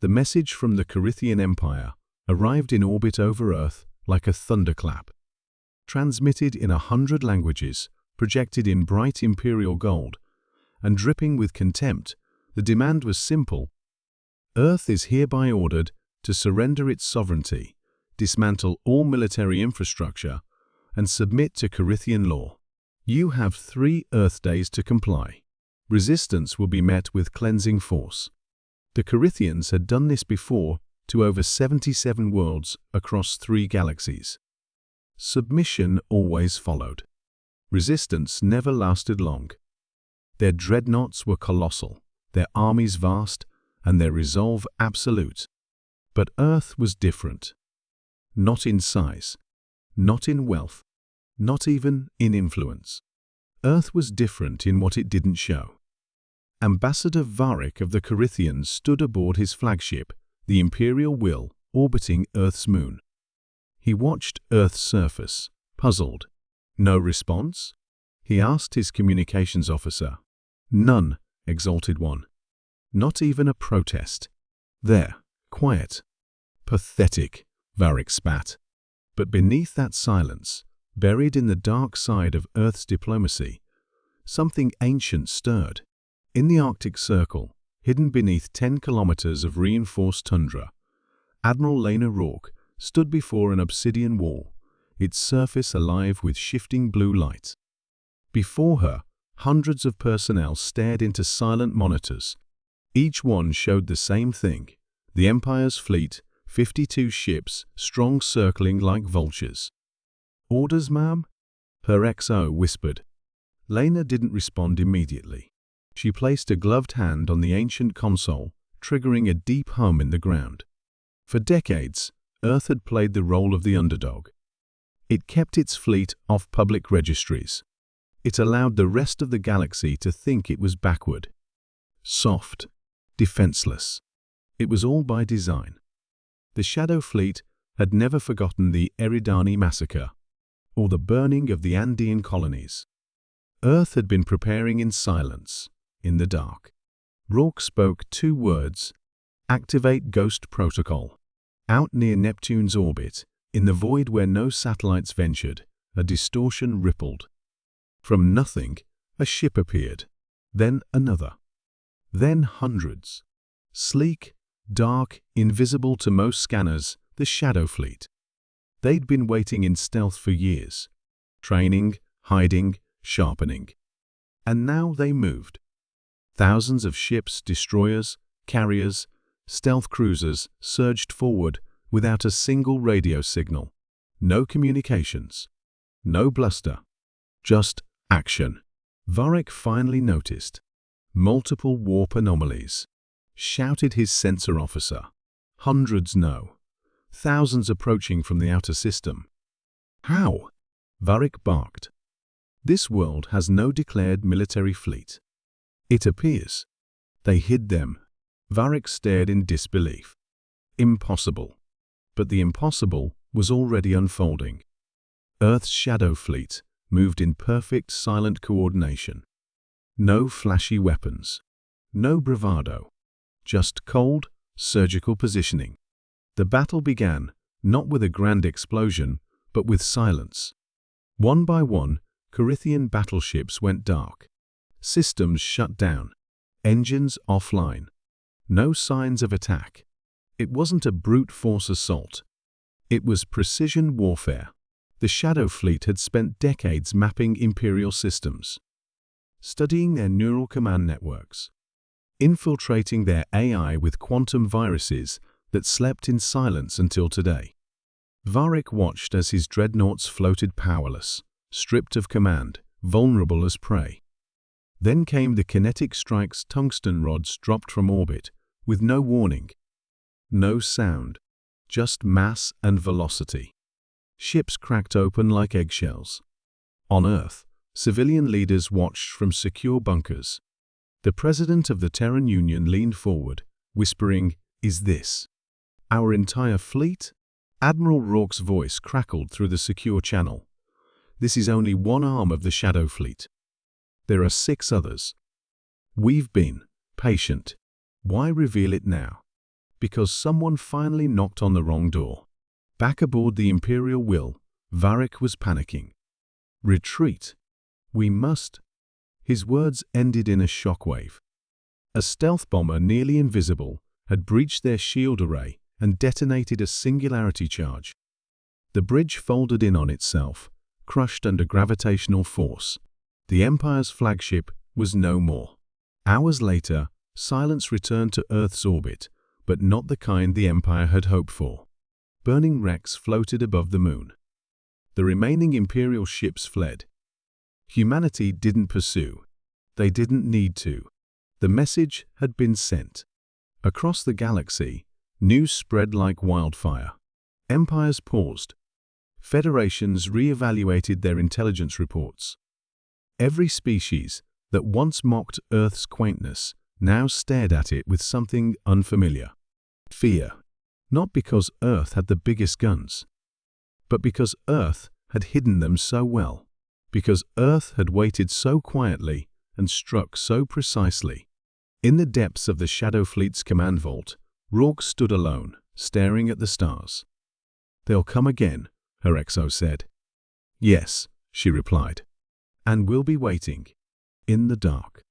The message from the Carithian Empire arrived in orbit over Earth like a thunderclap. Transmitted in 100 languages, projected in bright imperial gold, and dripping with contempt, the demand was simple. Earth is hereby ordered to surrender its sovereignty, dismantle all military infrastructure, and submit to Carithian law. You have 3 Earth days to comply. Resistance will be met with cleansing force. The Carithians had done this before to over 77 worlds across 3 galaxies. Submission always followed. Resistance never lasted long. Their dreadnoughts were colossal, their armies vast, and their resolve absolute. But Earth was different. Not in size, not in wealth, not even in influence. Earth was different in what it didn't show. Ambassador Varric of the Carithians stood aboard his flagship, the Imperial Will, orbiting Earth's moon. He watched Earth's surface, puzzled. No response? He asked his communications officer. None, Exalted One. Not even a protest. There, quiet. Pathetic, Varric spat. But beneath that silence, buried in the dark side of Earth's diplomacy, something ancient stirred. In the Arctic Circle, hidden beneath 10 kilometers of reinforced tundra, Admiral Lena Rourke stood before an obsidian wall, its surface alive with shifting blue light. Before her, hundreds of personnel stared into silent monitors. Each one showed the same thing: the Empire's fleet, 52 ships, strong circling like vultures. Orders, ma'am? Her XO whispered. Lena didn't respond immediately. She placed a gloved hand on the ancient console, triggering a deep hum in the ground. For decades, Earth had played the role of the underdog. It kept its fleet off public registries. It allowed the rest of the galaxy to think it was backward. Soft, defenseless. It was all by design. The Shadow Fleet had never forgotten the Eridani massacre, or the burning of the Andean colonies. Earth had been preparing in silence, in the dark. Rourke spoke 2 words: activate Ghost Protocol. Out near Neptune's orbit, in the void where no satellites ventured, a distortion rippled. From nothing, a ship appeared, then another, then hundreds. Sleek, dark, invisible to most scanners, the Shadow Fleet. They'd been waiting in stealth for years, training, hiding, sharpening. And now they moved. Thousands of ships, destroyers, carriers, stealth cruisers surged forward without a single radio signal. No communications. No bluster. Just action. Varric finally noticed. Multiple warp anomalies. Shouted his sensor officer. Hundreds no. Thousands approaching from the outer system. How? Varric barked. This world has no declared military fleet. It appears. They hid them. Varric stared in disbelief. Impossible. But the impossible was already unfolding. Earth's Shadow Fleet moved in perfect silent coordination. No flashy weapons. No bravado. Just cold, surgical positioning. The battle began, not with a grand explosion, but with silence. One by one, Carithian battleships went dark. Systems shut down. Engines offline. No signs of attack. It wasn't a brute force assault. It was precision warfare. The Shadow Fleet had spent decades mapping Imperial systems, studying their neural command networks, infiltrating their AI with quantum viruses that slept in silence until today. Varric watched as his dreadnoughts floated powerless, stripped of command, vulnerable as prey. Then came the kinetic strikes. Tungsten rods dropped from orbit, with no warning. No sound, just mass and velocity. Ships cracked open like eggshells. On Earth, civilian leaders watched from secure bunkers. The president of the Terran Union leaned forward, whispering, "Is this our entire fleet?" Admiral Rourke's voice crackled through the secure channel. "This is only one arm of the Shadow Fleet. There are 6 others. We've been patient. Why reveal it now?" because someone finally knocked on the wrong door. Back aboard the Imperial Will, Varric was panicking. Retreat. We must. His words ended in a shockwave. A stealth bomber nearly invisible had breached their shield array and detonated a singularity charge. The bridge folded in on itself, crushed under gravitational force. The Empire's flagship was no more. Hours later, silence returned to Earth's orbit, but not the kind the Empire had hoped for. Burning wrecks floated above the moon. The remaining Imperial ships fled. Humanity didn't pursue. They didn't need to. The message had been sent. Across the galaxy, news spread like wildfire. Empires paused. Federations re-evaluated their intelligence reports. Every species that once mocked Earth's quaintness now stared at it with something unfamiliar. Fear. Not because Earth had the biggest guns, but because Earth had hidden them so well. Because Earth had waited so quietly and struck so precisely. In the depths of the Shadow Fleet's command vault, Rourke stood alone, staring at the stars. "They'll come again," her XO said. "Yes," she replied. "And we'll be waiting. In the dark."